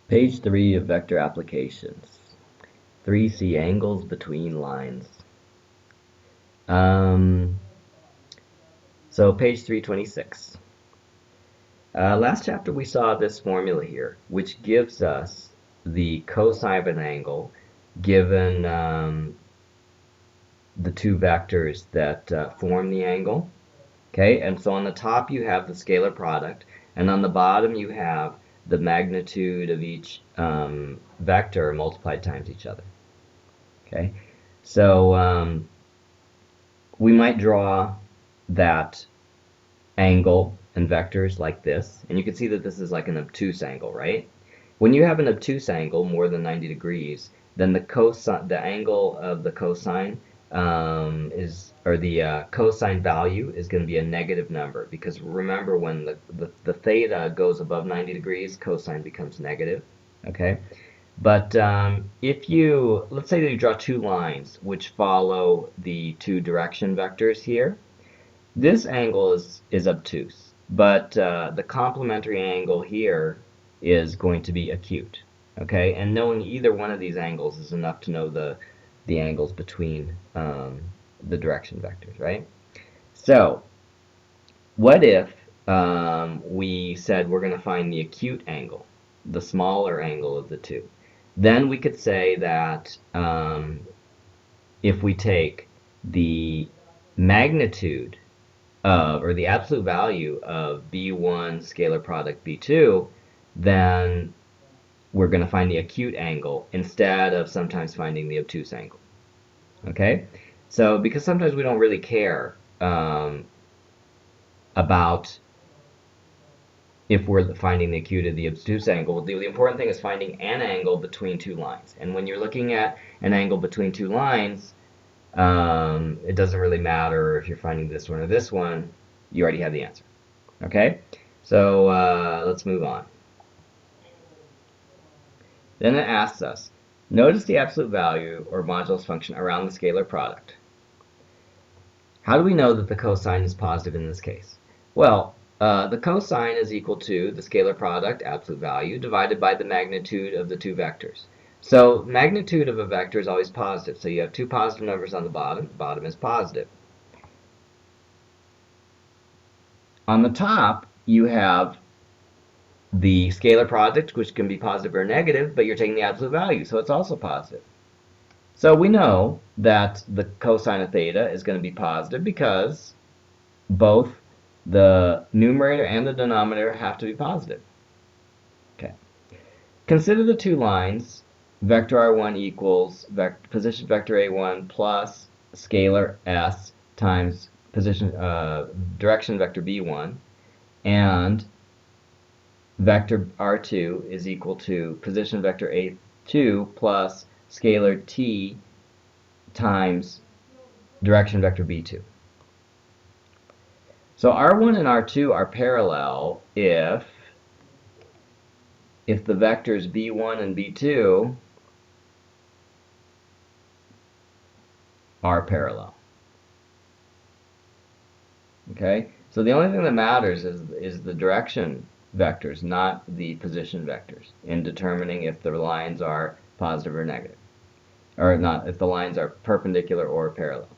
Page 3 of vector applications. 3C angles between lines. Um, so page 326. Last chapter we saw this formula here, which gives us the cosine of an angle given the two vectors that form the angle. Okay, and so on the top you have the scalar product, and on the bottom you have the magnitude of each vector multiplied times each other. Okay, so we might draw that angle and vectors like this, and you can see that this is like an obtuse angle, right? When you have an obtuse angle more than 90 degrees, then the angle of the cosine the cosine value is going to be a negative number, because remember, when the theta goes above 90 degrees, cosine becomes negative. Okay, but if you, let's say that you draw two lines which follow the two direction vectors here, this angle is obtuse, but the complementary angle here is going to be acute. Okay, and knowing either one of these angles is enough to know the angles between the direction vectors, right? So, what if we said we're going to find the acute angle, the smaller angle of the two? Then we could say that if we take the magnitude of, or the absolute value of B1 scalar product B2, then we're going to find the acute angle instead of sometimes finding the obtuse angle. Okay? So, because sometimes we don't really care about if we're finding the acute or the obtuse angle, the important thing is finding an angle between two lines. And when you're looking at an angle between two lines, it doesn't really matter if you're finding this one or this one. You already have the answer. Okay? So let's move on. Then it asks us, notice the absolute value or modulus function around the scalar product. How do we know that the cosine is positive in this case? Well, the cosine is equal to the scalar product, absolute value, divided by the magnitude of the two vectors. So magnitude of a vector is always positive. So you have two positive numbers on the bottom. The bottom is positive. On the top, you have the scalar product, which can be positive or negative, but you're taking the absolute value, so it's also positive. So we know that the cosine of theta is going to be positive because both the numerator and the denominator have to be positive. Okay. Consider the two lines, vector r1 equals position vector a1 plus scalar s times position direction vector b1, and vector r2 is equal to position vector a2 plus scalar t times direction vector b2. So r1 and r2 are parallel if the vectors b1 and b2 are parallel. Okay? So the only thing that matters is the direction vectors, not the position vectors, in determining if the lines are positive or negative. Or not, if the lines are perpendicular or parallel.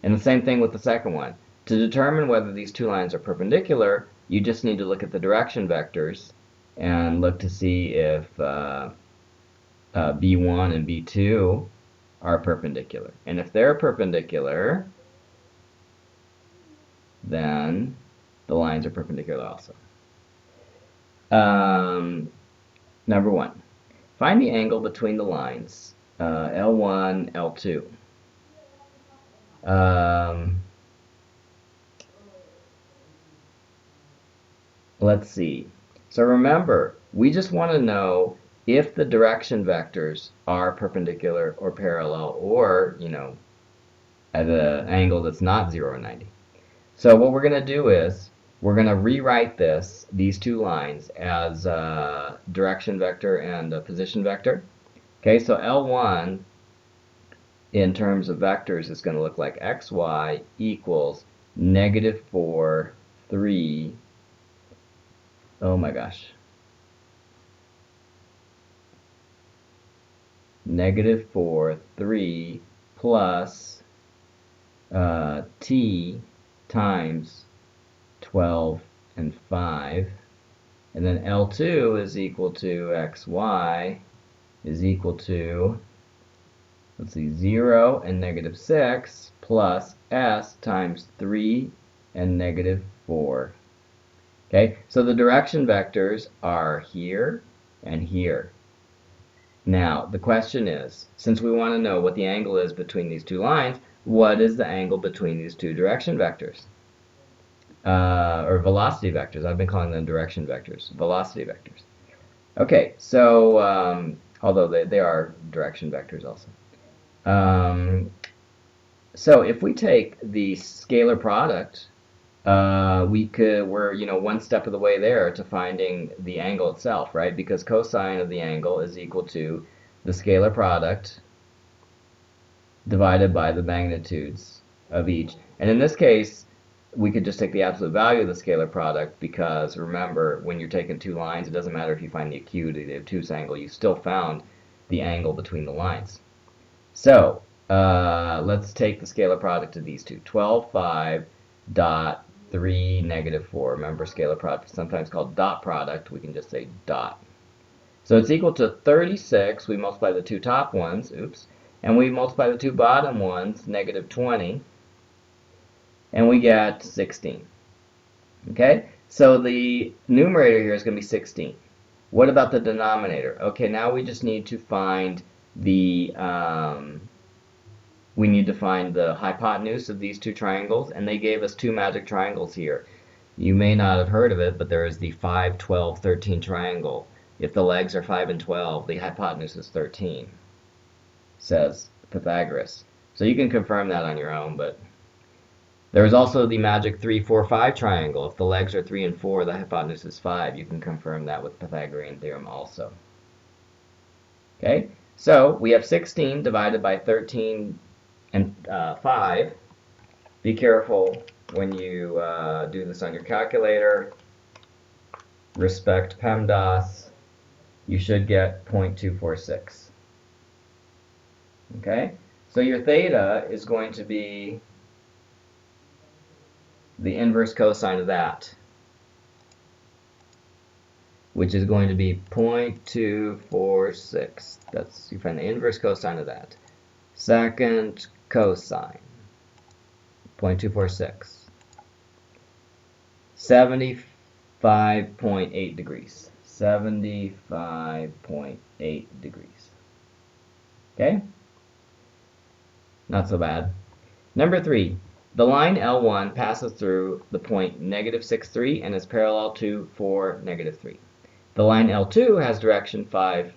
And the same thing with the second one. To determine whether these two lines are perpendicular, you just need to look at the direction vectors and look to see if B1 and B2 are perpendicular. And if they're perpendicular, then the lines are perpendicular also. Number one, find the angle between the lines, L1, L2. Let's see. So remember, we just want to know if the direction vectors are perpendicular or parallel, or, at an angle that's not 0 or 90. So what we're going to do is we're going to rewrite these two lines as a direction vector and a position vector. Okay, so L1 in terms of vectors is going to look like xy equals -4, 3. Oh my gosh. negative 4, 3 plus t times 12 and 5. And then L2 is equal to xy is equal to, let's see, 0 and negative 6 plus s times 3 and negative 4. Okay, so the direction vectors are here and here. Now, the question is, since we want to know what the angle is between these two lines, what is the angle between these two direction vectors? Or velocity vectors. I've been calling them direction vectors. Velocity vectors. Okay, so, although they are direction vectors also. So if we take the scalar product, we're one step of the way there to finding the angle itself, right? Because cosine of the angle is equal to the scalar product divided by the magnitudes of each. And in this case, we could just take the absolute value of the scalar product, because remember, when you're taking two lines, it doesn't matter if you find the acute or the obtuse angle, you still found the angle between the lines. So let's take the scalar product of these two. 12, 5, dot 3, negative 4. Remember, scalar product is sometimes called dot product. We can just say dot. So it's equal to 36. We multiply the two top ones, oops, and we multiply the two bottom ones, negative 20, and we get 16. Okay, so the numerator here is going to be 16. What about the denominator? Okay, now we just need to find the hypotenuse of these two triangles, and they gave us two magic triangles here. You may not have heard of it, but there is the 5, 12, 13 triangle. If the legs are 5 and 12, the hypotenuse is 13, says Pythagoras. So you can confirm that on your own, but there is also the magic 3, 4, 5 triangle. If the legs are 3 and 4, the hypotenuse is 5. You can confirm that with Pythagorean theorem also. Okay, so we have 16 divided by 13 and 5. Be careful when you do this on your calculator. Respect PEMDAS. You should get 0.246. Okay, so your theta is going to be the inverse cosine of that, which is going to be 0.246. You find the inverse cosine of that. Second cosine, 0.246. 75.8 degrees. 75.8 degrees. Okay? Not so bad. Number 3. The line L1 passes through the point negative 6, 3 and is parallel to 4, negative 3. The line L2 has direction 5,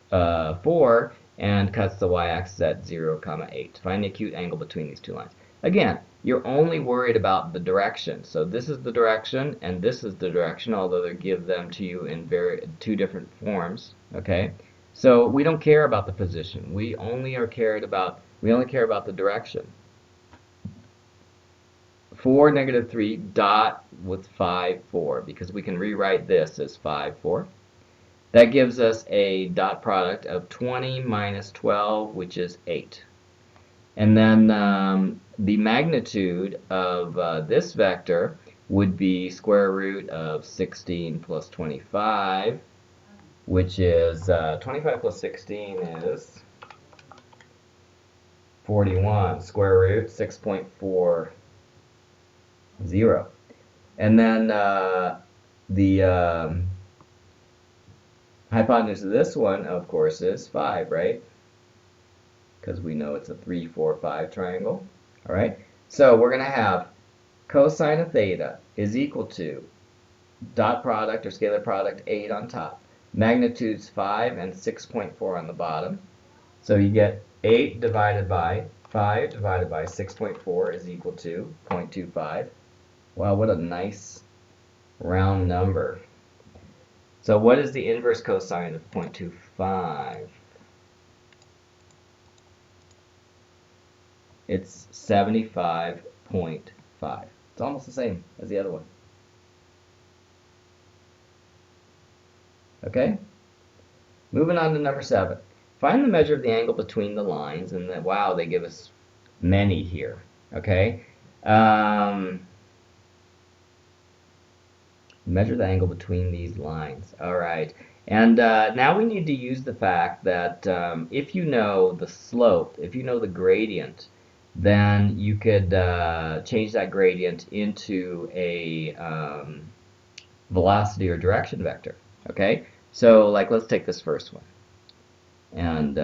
4 and cuts the y-axis at 0, 8. Find the acute angle between these two lines. Again, you're only worried about the direction. So this is the direction and this is the direction, although they give them to you in two different forms. Okay, so we don't care about the position. We only care about the direction. 4, negative 3, dot with 5, 4, because we can rewrite this as 5, 4. That gives us a dot product of 20 minus 12, which is 8. And then the magnitude of this vector would be square root of 16 plus 25, which is 25 plus 16 is 41. Square root 6.40. And then the hypotenuse of this one, of course, is 5, right? Because we know it's a 3, 4, 5 triangle. All right, so we're going to have cosine of theta is equal to dot product or scalar product 8 on top, magnitudes 5 and 6.4 on the bottom. So you get 8 divided by 5 divided by 6.4 is equal to 0.25. Wow, what a nice round number. So what is the inverse cosine of 0.25? It's 75.5. It's almost the same as the other one. Okay? Moving on to number 7. find the measure of the angle between the lines, and then, wow, they give us many here, okay? Measure the angle between these lines. All right. And now we need to use the fact that if you know the slope, if you know the gradient, then you could change that gradient into a velocity or direction vector. Okay? So, like, let's take this first one. And,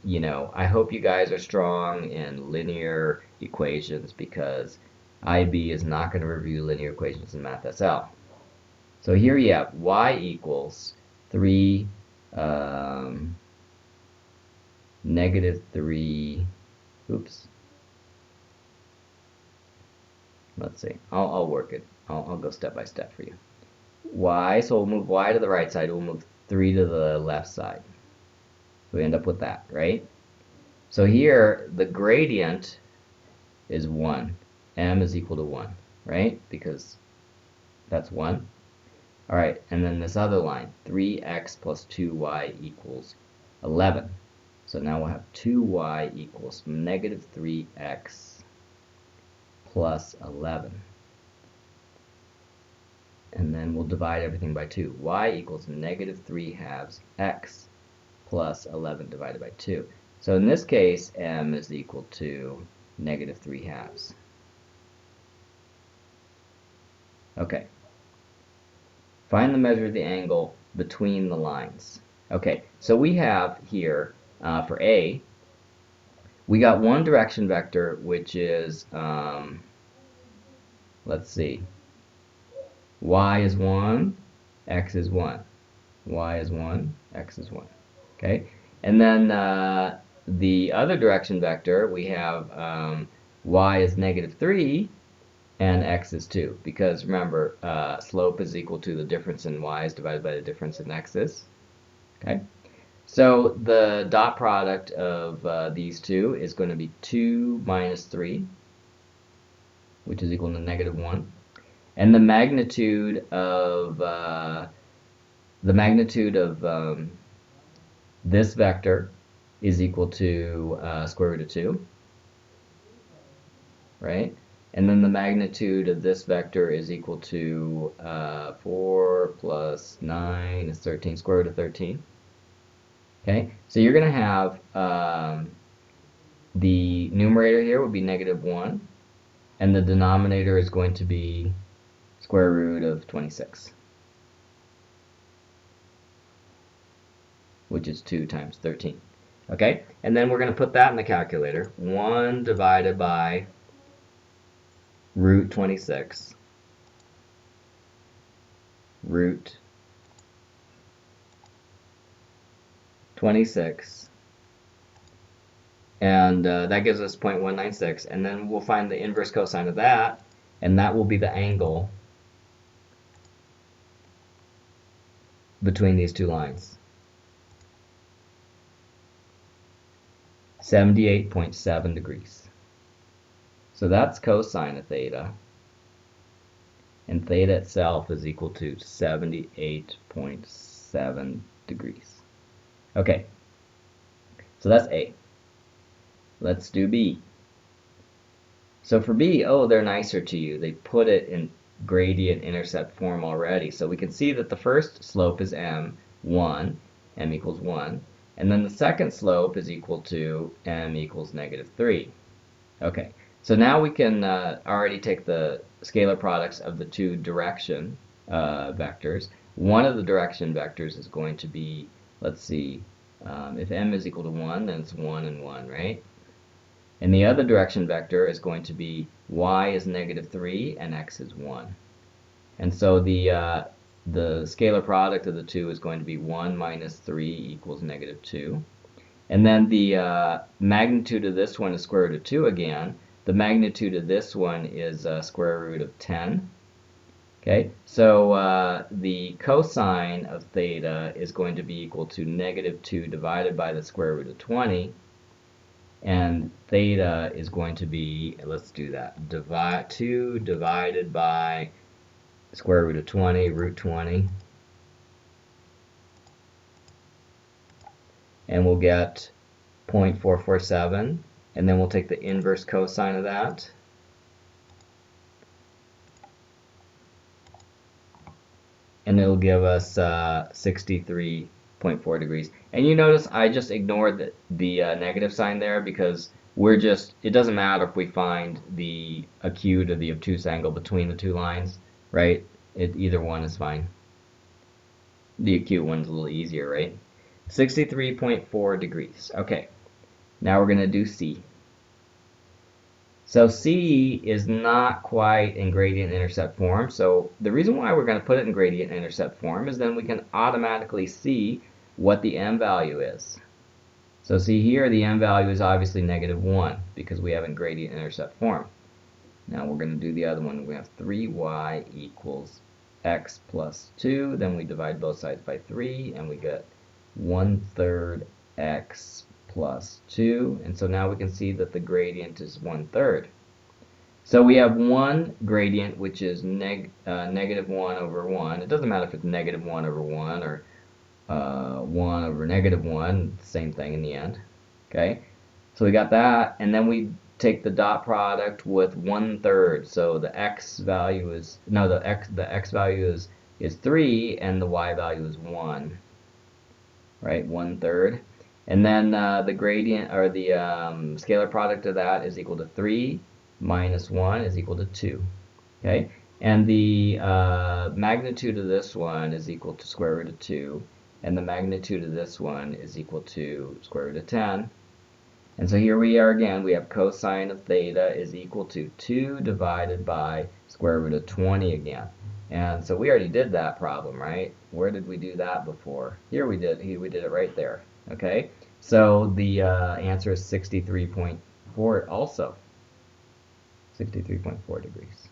you know, I hope you guys are strong in linear equations because IB is not going to review linear equations in Math SL. So here you have y equals 3, negative 3, oops. Let's see, I'll work it. I'll go step by step for you. Y, so we'll move y to the right side, we'll move 3 to the left side. So we end up with that, right? So here, the gradient is 1. M is equal to 1, right? Because that's 1. All right, and then this other line, 3x plus 2y equals 11. So now we'll have 2y equals negative 3x plus 11. And then we'll divide everything by 2. Y equals negative 3 halves x plus 11 divided by 2. So in this case, m is equal to negative 3 halves. Okay. Find the measure of the angle between the lines. Okay, so we have here, for A, we got one direction vector, which is, let's see, y is 1, x is 1. Y is 1, x is 1. Okay, and then the other direction vector, we have y is negative 3, and x is 2, because remember, slope is equal to the difference in y's divided by the difference in x's. Okay, so the dot product of these two is going to be 2 minus 3, which is equal to negative 1, and the magnitude of this vector is equal to square root of 2, right? And then the magnitude of this vector is equal to 4 plus 9 is 13, square root of 13. Okay, so you're going to have the numerator here would be negative 1, and the denominator is going to be square root of 26, which is 2 times 13. Okay, and then we're going to put that in the calculator. 1 divided by root 26, root 26, and that gives us 0.196, and then we'll find the inverse cosine of that, and that will be the angle between these two lines. 78.7 degrees. So that's cosine of theta, and theta itself is equal to 78.7 degrees. Okay, so that's A. Let's do B. So for B, oh, they're nicer to you. They put it in gradient intercept form already. So we can see that the first slope is m, 1, m equals 1. And then the second slope is equal to m equals negative 3. Okay, so now we can already take the scalar products of the two direction vectors. One of the direction vectors is going to be, let's see, if m is equal to 1, then it's 1 and 1, right? And the other direction vector is going to be y is negative 3 and x is 1. And so the scalar product of the two is going to be 1 minus 3 equals negative 2. And then the magnitude of this one is square root of 2 again. The magnitude of this one is square root of 10. Okay, so the cosine of theta is going to be equal to negative 2 divided by the square root of 20. And theta is going to be, let's do that, 2 divided by square root of 20, root 20. and we'll get 0.447, and then we'll take the inverse cosine of that, and it'll give us 63.4 degrees. And you notice I just ignored the negative sign there because it doesn't matter if we find the acute or the obtuse angle between the two lines, right? Either one is fine. The acute one's a little easier, right? 63.4 degrees. Okay, now we're going to do C. So C is not quite in gradient intercept form. So the reason why we're going to put it in gradient intercept form is then we can automatically see what the m value is. So see here, the m value is obviously -1 because we have in gradient intercept form. Now we're going to do the other one. We have 3y equals x plus 2. Then we divide both sides by 3, and we get 1/3 x plus 2, and so now we can see that the gradient is 1/3. So we have one gradient which is -1 over 1. It doesn't matter if it's -1 over 1 or 1 over -1, same thing in the end. Okay, so we got that, and then we take the dot product with 1/3. So the x value is the x value is 3, and the y value is 1. Right, 1/3. And then the gradient, or the scalar product of that is equal to 3 minus 1 is equal to 2. Okay, and the magnitude of this one is equal to square root of 2, and the magnitude of this one is equal to square root of 10. And so here we are again, we have cosine of theta is equal to 2 divided by square root of 20 again. And so we already did that problem, right? Where did we do that before? Here we did it right there. Okay, so the answer is 63.4 also. 63.4 degrees.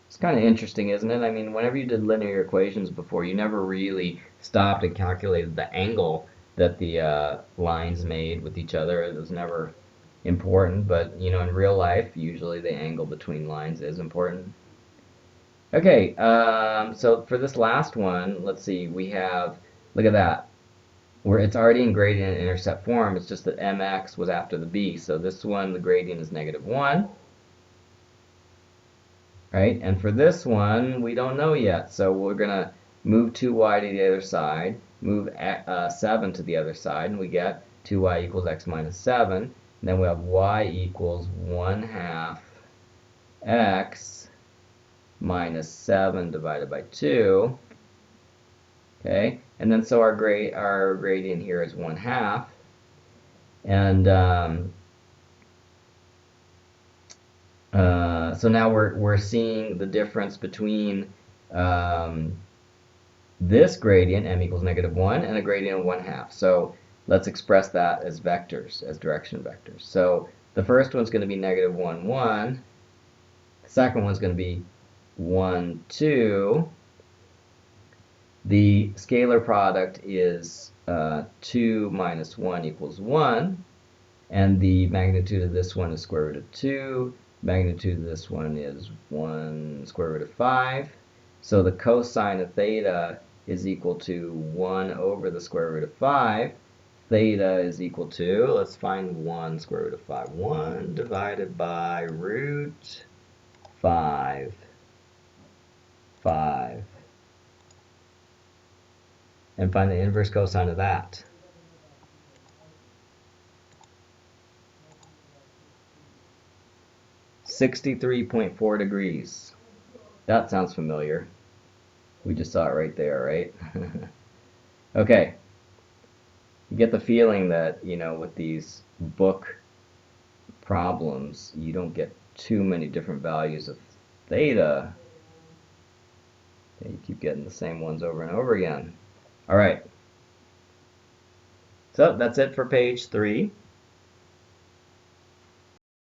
It's kind of interesting, isn't it? I mean, whenever you did linear equations before, you never really stopped and calculated the angle that the lines made with each other. It was never important, but you know, in real life, usually the angle between lines is important. Okay, so for this last one, let's see, we have, look at that, where it's already in gradient intercept form. It's just that mx was after the b. So this one, the gradient is -1, right? And for this one, we don't know yet. So we're gonna move 2y to the other side, move 7 to the other side, and we get 2y equals x minus 7. And then we have y equals 1/2 x minus 7 divided by 2. Okay, and then so our gradient here is 1/2, and so now we're seeing the difference between this gradient, m equals -1, and a gradient of 1/2. So let's express that as vectors, as direction vectors. So the first one's going to be -1, 1. The second one's going to be 1, 2. The scalar product is 2 minus 1 equals 1. And the magnitude of this one is square root of 2. Magnitude of this one is 1 square root of 5. So the cosine of theta is equal to 1 over the square root of 5. Theta is equal to, let's find 1 square root of 5. 1 divided by root 5. 5. And find the inverse cosine of that. $63.4 degrees. That sounds familiar. We just saw it right there, right? Okay. You get the feeling that, you know, with these book problems, you don't get too many different values of theta. You keep getting the same ones over and over again. All right. So that's it for page 3.